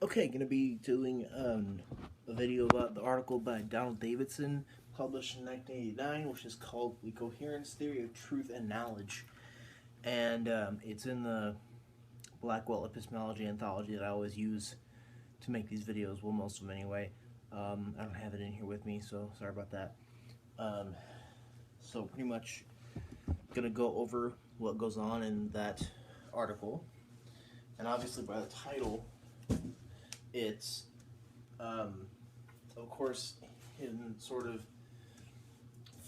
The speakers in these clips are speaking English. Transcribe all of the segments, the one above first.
Okay, going to be doing a video about the article by Donald Davidson, published in 1989, which is called The Coherence Theory of Truth and Knowledge. And it's in the Blackwell Epistemology Anthology that I always use to make these videos, well, most of them anyway. I don't have it in here with me, so sorry about that. So pretty much going to go over what goes on in that article. And obviously by the title, it's, of course, in sort of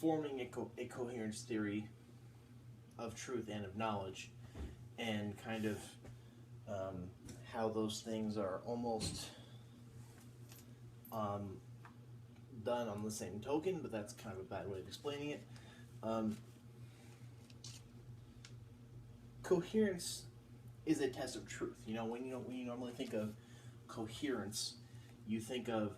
forming a coherence theory of truth and of knowledge, and kind of how those things are almost done on the same token, but that's kind of a bad way of explaining it. Coherence is a test of truth. You know, when you normally think of coherence, you think of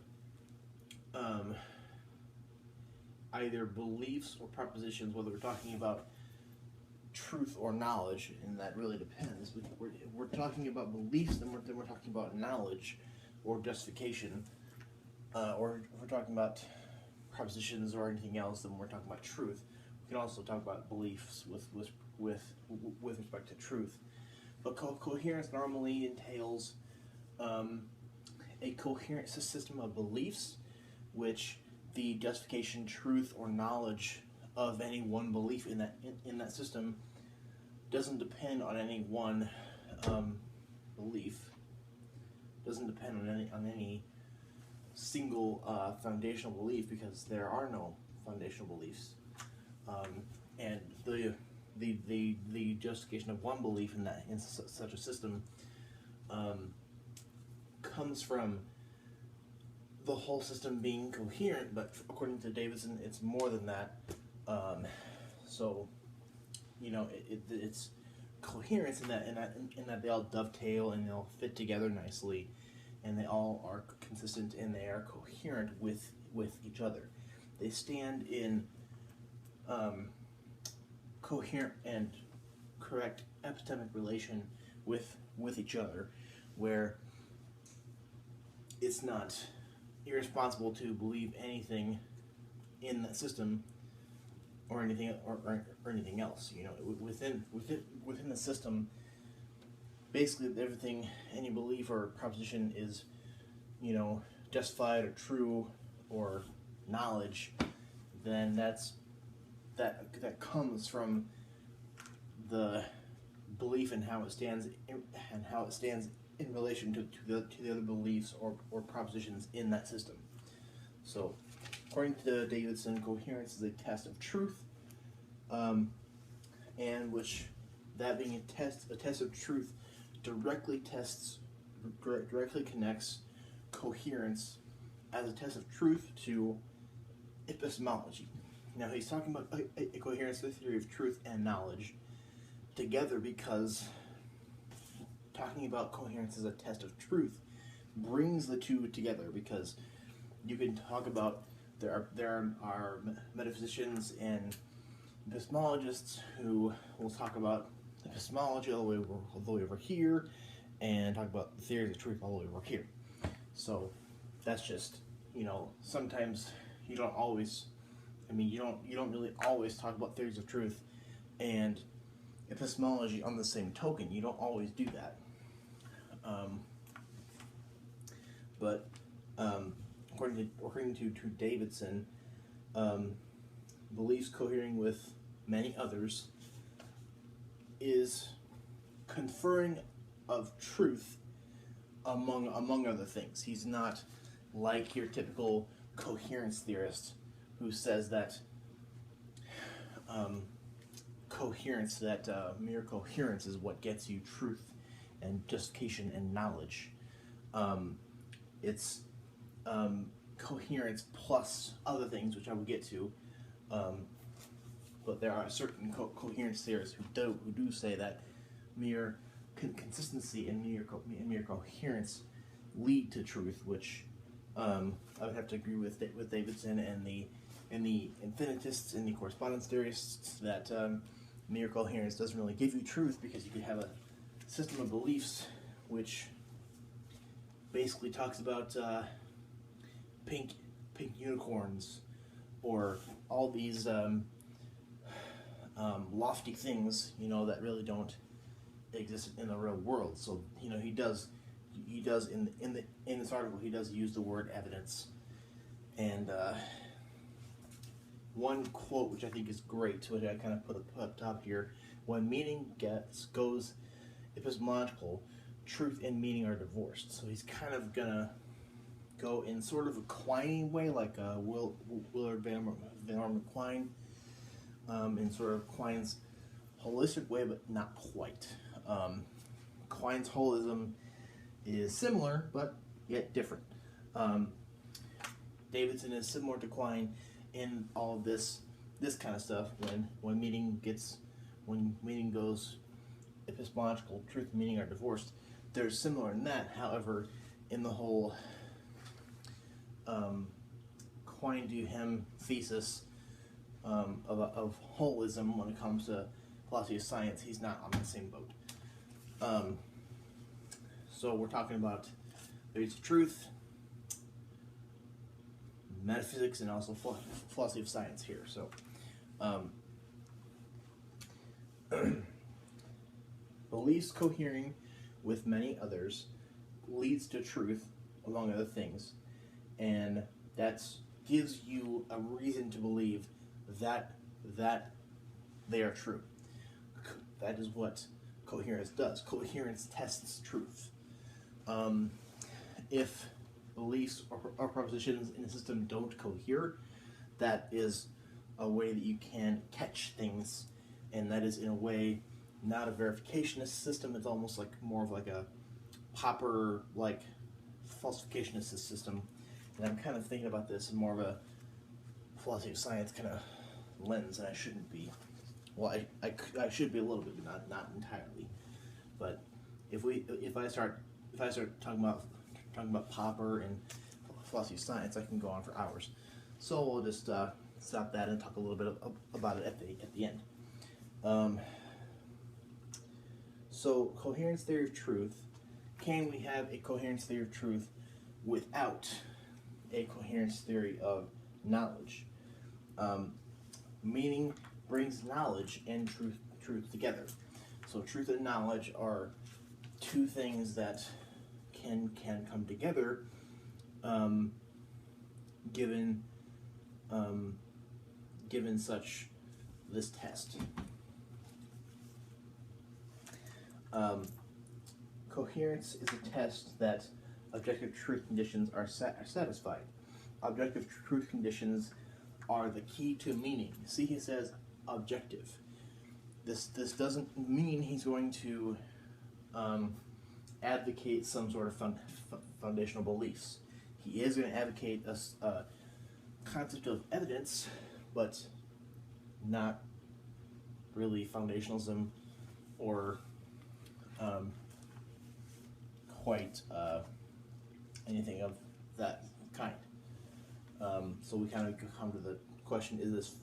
either beliefs or propositions, whether we're talking about truth or knowledge, and that really depends. If we're talking about beliefs, then we're talking about knowledge or justification, or if we're talking about propositions or anything else, then we're talking about truth. We can also talk about beliefs with respect to truth. But coherence normally entails a coherent system of beliefs, which the justification, truth, or knowledge of any one belief in that system doesn't depend on any one belief. Doesn't depend on any single foundational belief, because there are no foundational beliefs, and the justification of one belief in such a system comes from the whole system being coherent. But according to Davidson, it's more than that. So, you know, it's coherence in that they all dovetail and they'll fit together nicely, and they all are consistent and they are coherent with each other. They stand in coherent and correct epistemic relation with each other, where it's not irresponsible to believe anything in that system or anything else. You know, within the system, basically everything, any belief or proposition is, you know, justified or true or knowledge, then that comes from the belief and how it stands in relation to the other beliefs or propositions in that system. So, according to Davidson, coherence is a test of truth, and which, that being a test of truth, directly connects coherence as a test of truth to epistemology. Now, he's talking about a coherence theory of truth and knowledge together, because talking about coherence as a test of truth brings the two together, because you can talk about there are metaphysicians and epistemologists who will talk about epistemology all the way over here, and talk about the theories of truth all the way over here. So that's just, you know, sometimes you don't always, you don't really always talk about theories of truth and epistemology on the same token. You don't always do that. But according to Davidson, beliefs cohering with many others is conferring of truth among other things. He's not like your typical coherence theorist who says that mere coherence is what gets you truth and justification and knowledge. It's coherence plus other things, which I will get to. But there are certain coherence theorists who do say that mere consistency and mere coherence lead to truth, which I would have to agree with Davidson and the infinitists and the correspondence theorists, that mere coherence doesn't really give you truth, because you could have a system of beliefs which basically talks about pink unicorns, or all these lofty things, that really don't exist in the real world. So he does in this article, he does use the word evidence. And one quote which I think is great, which I kind of put up top here: when meaning goes epistemological, truth and meaning are divorced. So he's kind of gonna go in sort of a Quinean way, like Willard Van Orman Quine, in sort of Quine's holistic way, but not quite. Quine's holism is similar, but yet different. Davidson is similar to Quine in all of this kind of stuff. When meaning goes epistemological, truth and meaning are divorced. They're similar in that. However, in the whole Quine-Duhem thesis of holism, when it comes to philosophy of science, he's not on the same boat. So we're talking about theories of truth, metaphysics, and also philosophy of science here. So beliefs cohering with many others leads to truth, among other things, and that gives you a reason to believe that they are true. That is what coherence does. Coherence tests truth. If beliefs or propositions in a system don't cohere, that is a way that you can catch things, and that is in a way not a verificationist system. It's almost like more of like a Popper like falsificationist system. And I'm kind of thinking about this in more of a philosophy of science kind of lens, and I shouldn't be. Well, I should be a little bit, but not entirely. But if I start talking about Popper and philosophy of science, I can go on for hours. So we'll just stop that and talk a little bit about it at the end. So coherence theory of truth. Can we have a coherence theory of truth without a coherence theory of knowledge? Meaning brings knowledge and truth together. So truth and knowledge are two things that can come together, given such this test. Coherence is a test that objective truth conditions are satisfied. Objective truth conditions are the key to meaning. See, he says objective. This doesn't mean he's going to advocate some sort of foundational beliefs. He is going to advocate a concept of evidence, but not really foundationalism or quite anything of that kind. So we kind of come to the question: is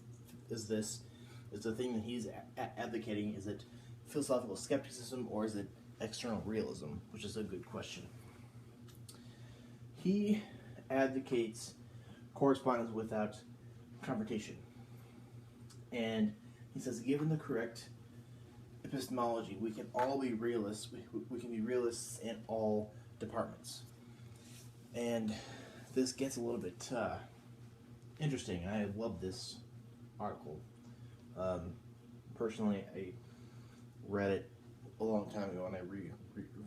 the thing that he's advocating, is it philosophical skepticism or is it external realism? Which is a good question. He advocates correspondence without confrontation, and he says, given the correct epistemology, we can all be realists. We can be realists in all departments. And this gets a little bit interesting. I love this article. Personally, I read it a long time ago, and I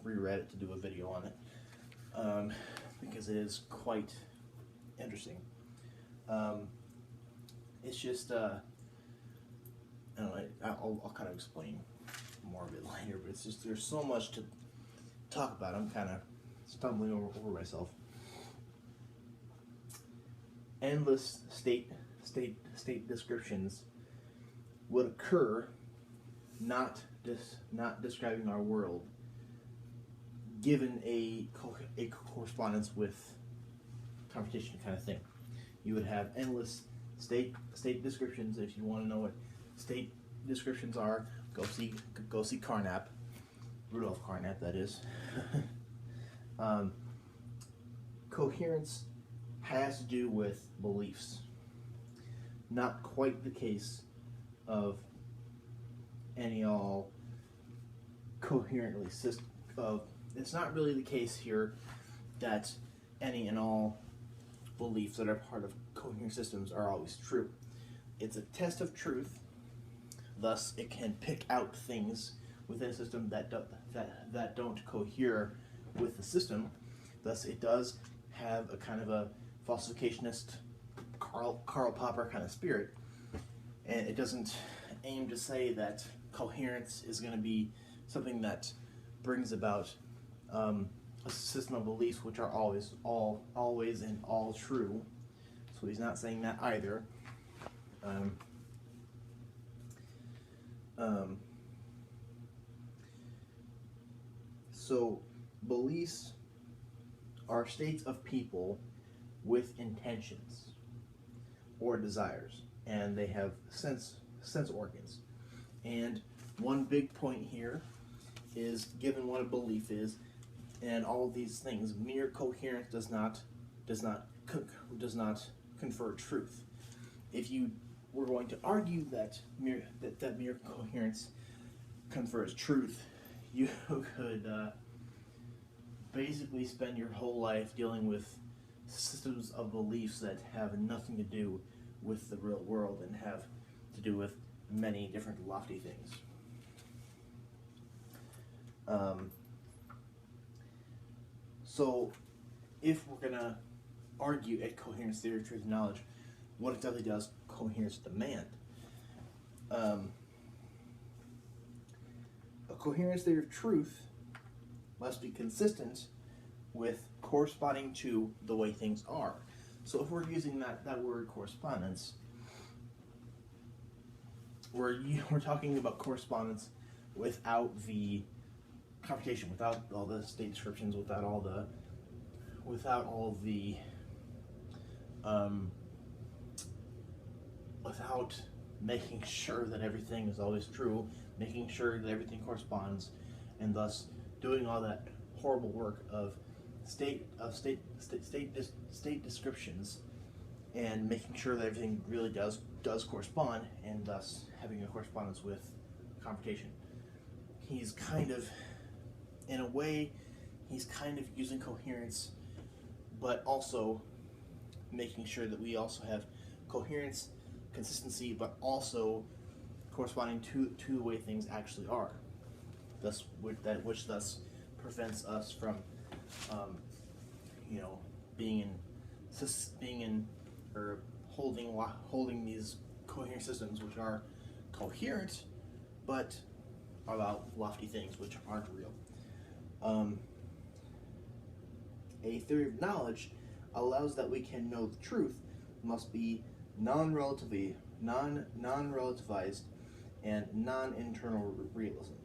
reread it to do a video on it, because it is quite interesting. It's just, I don't know, I'll kind of explain more of it later, but it's just, there's so much to talk about. I'm kind of stumbling over myself. Endless state descriptions would occur, not describing our world, given a correspondence with competition kind of thing. You would have endless state descriptions. If you want to know what state descriptions are, go see Carnap, Rudolf Carnap, that is. coherence has to do with beliefs. Not quite the case of any all coherently it's not really the case here that any and all beliefs that are part of coherent systems are always true. It's a test of truth, thus it can pick out things within a system that don't cohere with the system. Thus it does have a kind of a falsificationist Karl Popper kind of spirit, and it doesn't aim to say that coherence is going to be something that brings about a system of beliefs which are always and all true. So he's not saying that either. So beliefs are states of people with intentions or desires, and they have sense organs. And one big point here is, given what a belief is and all of these things, mere coherence does not confer truth. If you were going to argue that mere coherence confers truth, you could basically spend your whole life dealing with systems of beliefs that have nothing to do with the real world and have to do with many different lofty things. So if we're going to argue at coherence theory of truth and knowledge, what exactly does coherence demand? A coherence theory of truth must be consistent with corresponding to the way things are. So if we're using that word correspondence, we're talking about correspondence without the computation, without all the state descriptions, without all the without making sure that everything is always true, making sure that everything corresponds, and thus doing all that horrible work of state descriptions and making sure that everything really does correspond, and thus having a correspondence with computation. He's kind of, in a way, he's kind of using coherence, but also making sure that we also have coherence, consistency, but also corresponding to the way things actually are. Thus, which thus prevents us from, holding these coherent systems which are coherent, but about lofty things which aren't real. A theory of knowledge allows that we can know the truth must be non-relativized and non-internal realism.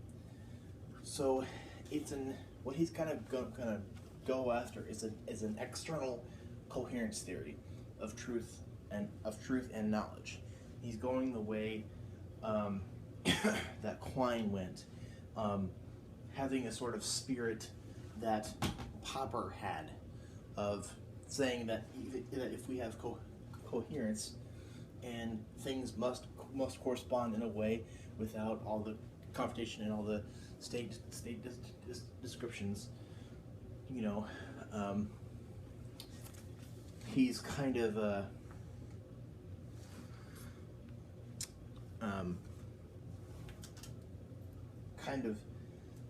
So what he's kind of gonna go after is an external coherence theory of truth and knowledge. He's going the way that Quine went, having a sort of spirit that Popper had, of saying that if we have coherence and things must correspond in a way without all the computation and all the state descriptions, he's kind of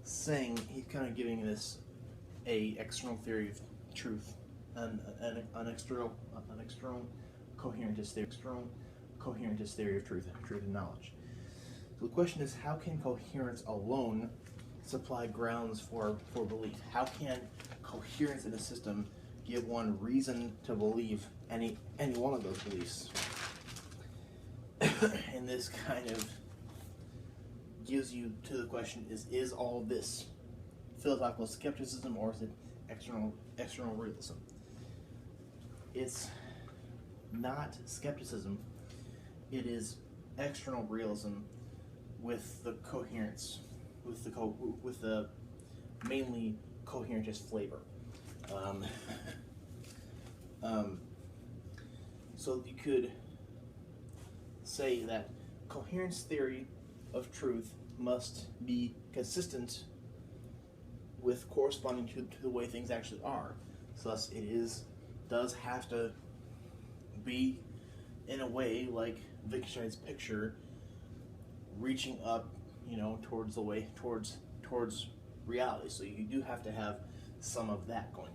saying, he's kind of giving this a external theory of truth and an external coherentist theory of truth and knowledge. So the question is, how can coherence alone supply grounds for belief? How can coherence in a system give one reason to believe any one of those beliefs? And this kind of gives you to the question, is all this philosophical skepticism, or is it external realism? It's not skepticism, it is external realism with the coherence, with the mainly coherentist flavor. So you could say that coherence theory of truth must be consistent with corresponding to the way things actually are. So thus it does have to be in a way like Wittgenstein's picture, reaching up, towards the way towards reality. So you do have to have some of that going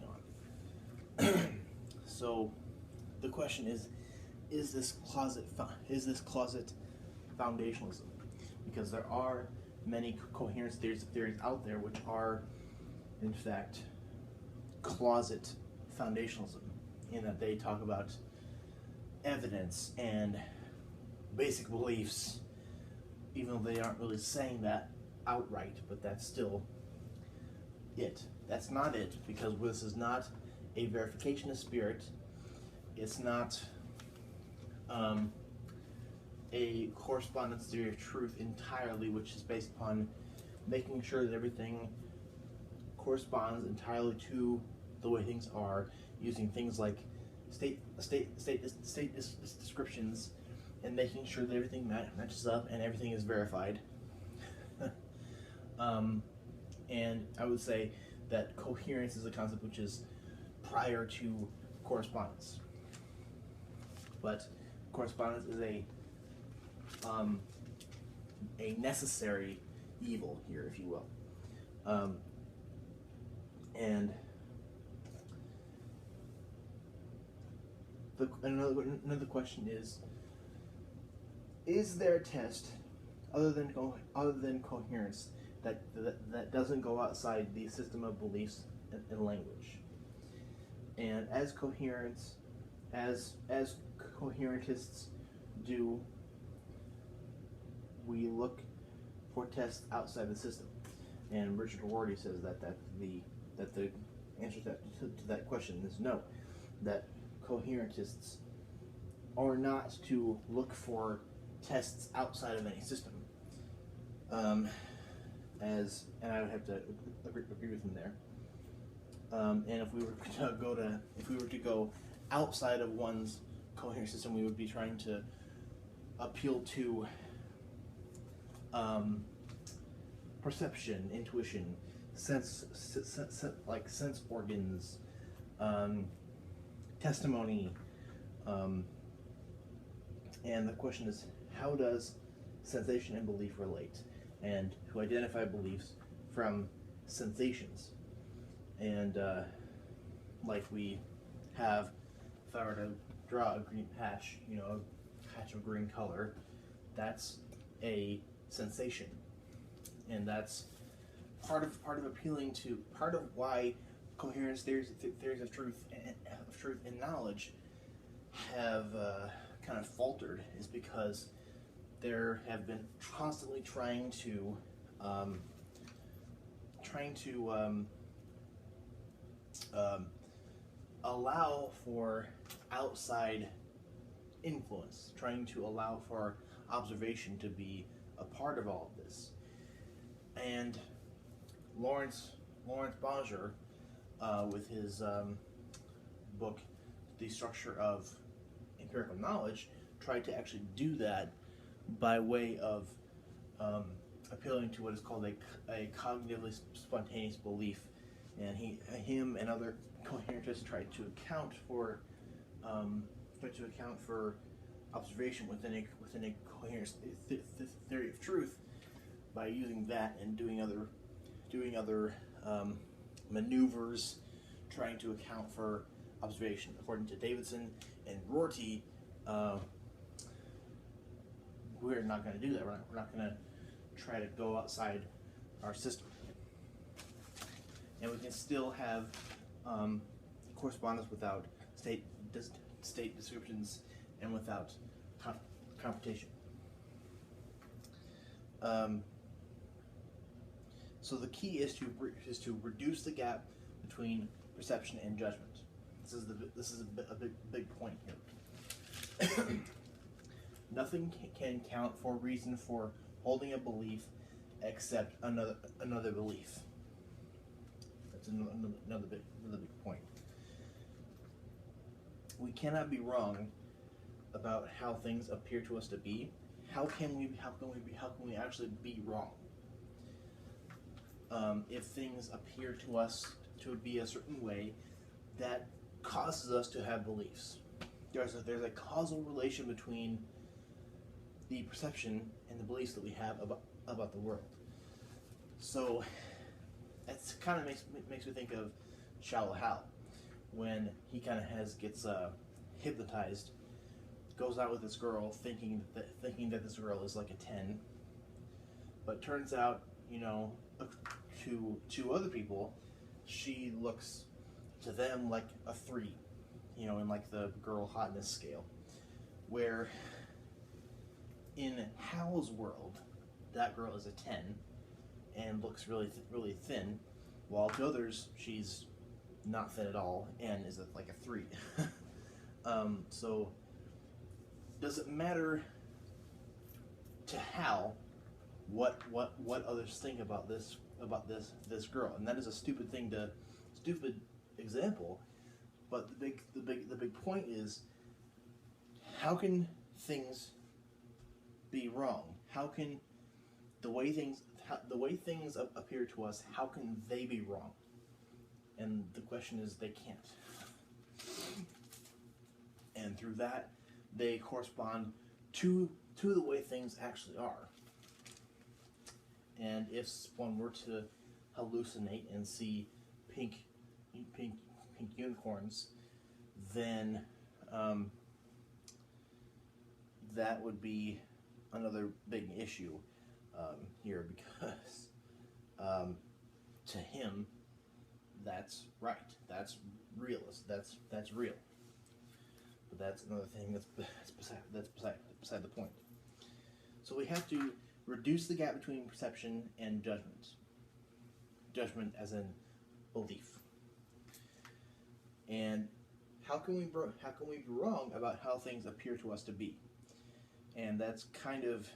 on. So the question is this closet foundationalism? Because there are many coherence theories out there which are, in fact, closet foundationalism, in that they talk about evidence and basic beliefs, even though they aren't really saying that outright, but that's still it. That's not it, because this is not a verification of spirit. It's not a correspondence theory of truth entirely, which is based upon making sure that everything corresponds entirely to the way things are, using things like state descriptions, and making sure that everything matches up and everything is verified. And I would say that coherence is a concept which is prior to correspondence. But correspondence is a necessary evil here, if you will. And another question is there a test other than coherence that doesn't go outside the system of beliefs and language? And as coherentists do, we look for tests outside the system. And Richard Rorty says that the answer to that question is no, that coherentists are not to look for tests outside of any system. And I would have to agree with him there. And if we were to go outside of one's coherent system, we would be trying to appeal to perception, intuition, sense organs, testimony, and the question is, how does sensation and belief relate, and to identify beliefs from sensations. And like we have, if I were to draw a green patch, a patch of green color, that's a sensation, and that's part of appealing to, part of why coherence theories of truth and knowledge have kind of faltered, is because there have been constantly trying to allow for outside influence, trying to allow for observation to be a part of all of this. And Lawrence Bonjour, with his book, The Structure of Empirical Knowledge, tried to actually do that by way of appealing to what is called a cognitively spontaneous belief. And him and other coherentists tried to account for observation within a coherent theory of truth by using that and doing other maneuvers, trying to account for observation. According to Davidson and Rorty, we're not going to do that. We're not going to try to go outside our system, and we can still have correspondence without state descriptions and without computation. So the key is to reduce the gap between perception and judgment. This is a big point here. Nothing can count for reason for holding a belief except another belief. That's another big point. we cannot be wrong about how things appear to us to be, how can we actually be wrong? If things appear to us to be a certain way, that causes us to have beliefs. There's a causal relation between the perception and the beliefs that we have about the world. So that's kind of makes me think of Shallow Hal, when he kind of gets hypnotized, goes out with this girl thinking that this girl is like a 10, but turns out, to other people, she looks to them like a 3, in like the girl hotness scale, where in Hal's world, that girl is a 10 and looks really thin, while to others she's not thin at all and is like a 3. So does it matter to Hal what others think about this girl? And that is a stupid example, but the big point is, how can things be wrong? How can the way things appear to us, how can they be wrong? And the question is, they can't. And through that, they correspond to the way things actually are. And if one were to hallucinate and see pink unicorns, then that would be another big issue here, because to him, that's right, that's realist, that's real. But that's another thing that's beside the point. So we have to reduce the gap between perception and judgment. Judgment as in belief. And how can we be wrong about how things appear to us to be? And that's kind of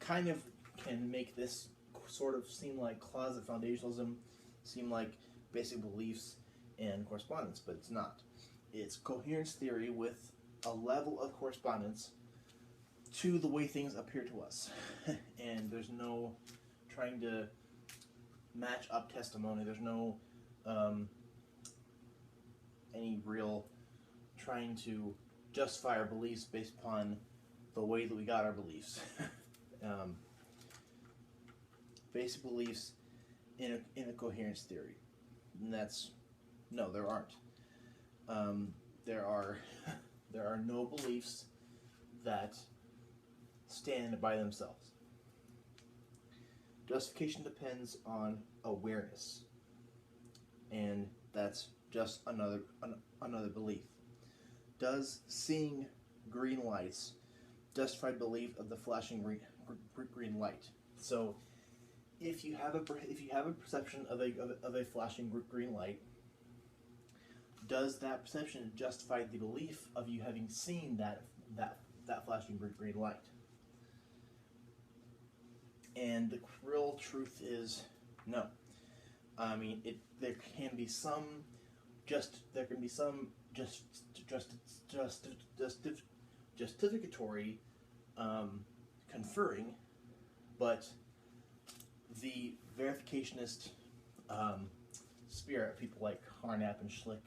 can make this sort of seem like closet foundationalism, seem like basic beliefs and correspondence, but it's not. It's coherence theory with a level of correspondence to the way things appear to us. And there's no trying to match up testimony. There's no any real trying to justify our beliefs based upon the way that we got our beliefs. Basic beliefs in a coherence theory. And that's, no, there aren't. There are no beliefs that stand by themselves. Justification depends on awareness, and that's just another belief. Does seeing green lights justify belief of the flashing green light? So, if you have a perception of a flashing green light, does that perception justify the belief of you having seen that flashing green light? And the real truth is no. I mean, there can be some justificatory conferring, but the verificationist spirit, people like Harnapp and Schlick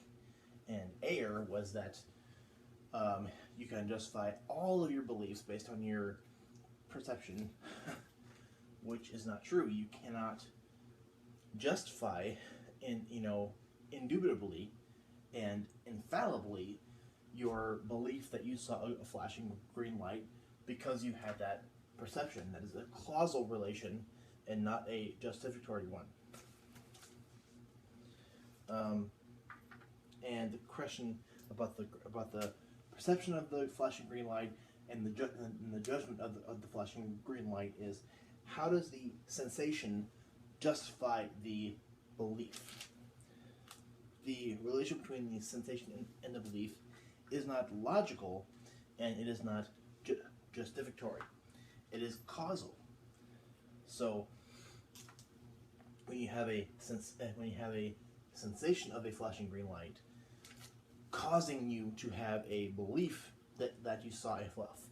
and Ayer, was that you can justify all of your beliefs based on your perception, which is not true. You cannot justify indubitably and infallibly your belief that you saw a flashing green light because you had that perception. That is a causal relation and not a justificatory one. And the question about the perception of the flashing green light and the judgment of the flashing green light is, how does the sensation justify the belief? The relation between the sensation and the belief is not logical, and it is not justificatory. It is causal. So when you have a sensation of a flashing green light, causing you to have a belief that you saw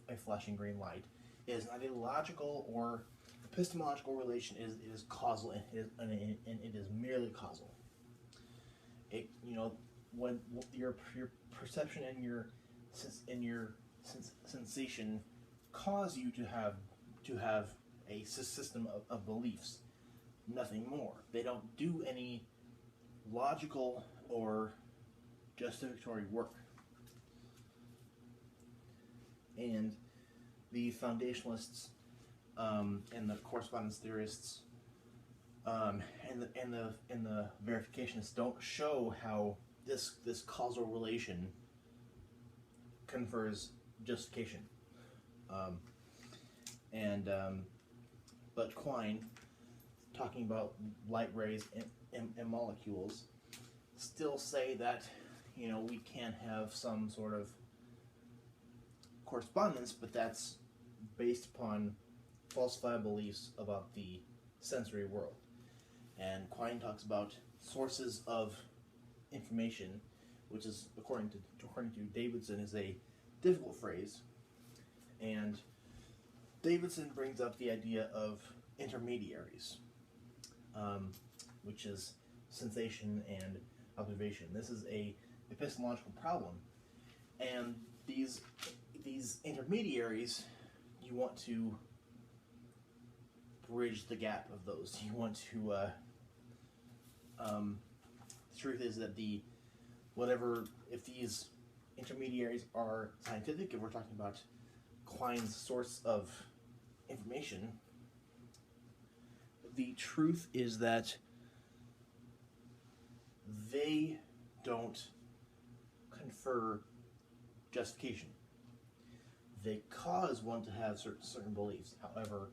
a flashing green light is not a logical or epistemological relation. It is causal, and it is merely causal. When your perception and your sensation cause you to have a system of beliefs, nothing more. They don't do any logical or justificatory work. And the foundationalists and the correspondence theorists and the verificationists don't show how this causal relation confers justification. But Quine, talking about light rays and molecules, still say that we can have some sort of correspondence, but that's based upon falsified beliefs about the sensory world. And Quine talks about sources of information, which is according to Davidson is a difficult phrase. And Davidson brings up the idea of intermediaries, which is sensation and observation. This is a epistemological problem, and these intermediaries, you want to bridge the gap of those. You want to the truth is that if these intermediaries are scientific, if we're talking about Quine's source of information, the truth is that they don't confer justification. They cause one to have certain beliefs. However,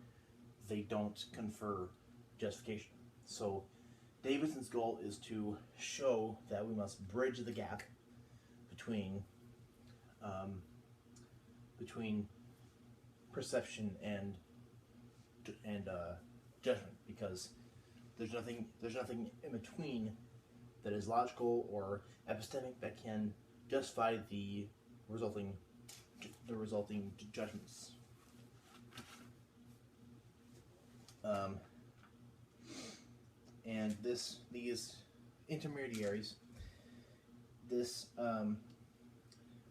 they don't confer justification. So Davidson's goal is to show that we must bridge the gap between perception and judgment, because there's nothing in between that is logical or epistemic that can justify the resulting judgments. And these intermediaries, we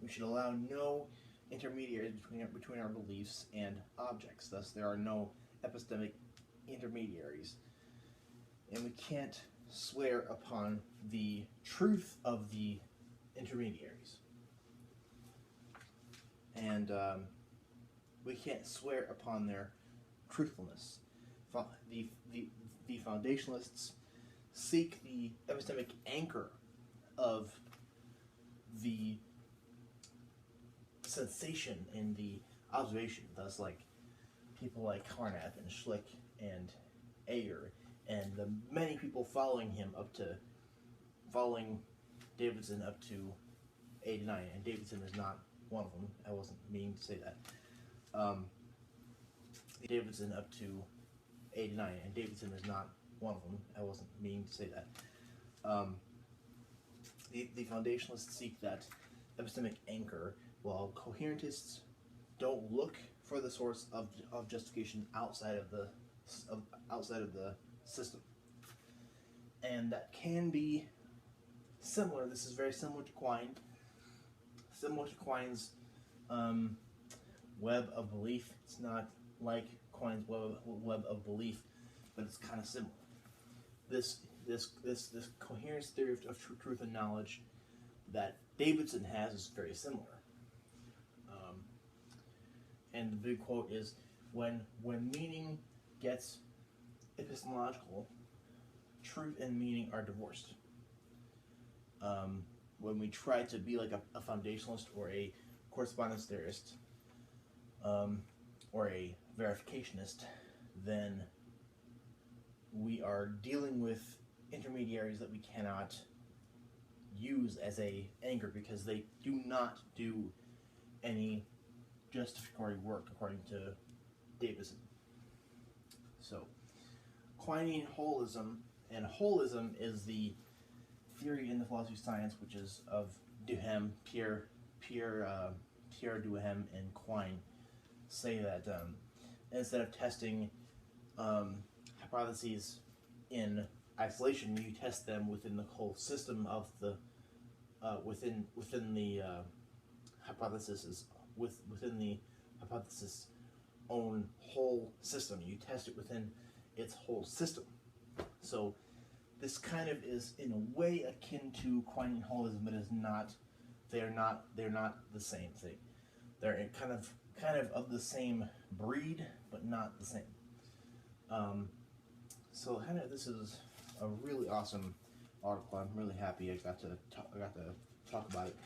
should allow no intermediaries between our beliefs and objects. Thus, there are no epistemic intermediaries, and we can't swear upon the truth of the intermediaries, and we can't swear upon their truthfulness. The foundationalists seek the epistemic anchor of the sensation in the observation. Thus, like people like Carnap and Schlick and Ayer and the many people following Davidson up to 89, and Davidson is not one of them. I wasn't meaning to say that. Davidson up to 89, and Davidson is not one of them. I wasn't meaning to say that. The foundationalists seek that epistemic anchor, while coherentists don't look for the source of justification outside of the system, and that can be similar. This is very similar to Quine. Similar to Quine's web of belief. It's not like Quine's web of belief, but it's kind of similar. This coherence theory of truth and knowledge that Davidson has is very similar. And the big quote is, when meaning gets epistemological, truth and meaning are divorced. When we try to be like a foundationalist or a correspondence theorist or a verificationist, then we are dealing with intermediaries that we cannot use as a anchor, because they do not do any justificatory work according to Davidson. So, Quinean holism, and holism is the theory in the philosophy of science which is of Pierre Duhem, and Quine say that instead of testing hypotheses in isolation, you test them within the whole system of the within the hypothesis within the hypothesis own whole system. You test it within its whole system. So this kind of is in a way akin to Quine and holism, but is not. They're not the same thing. They're kind of the same breed, but not the same. So kind of this is a really awesome article. I'm really happy I got to talk about it.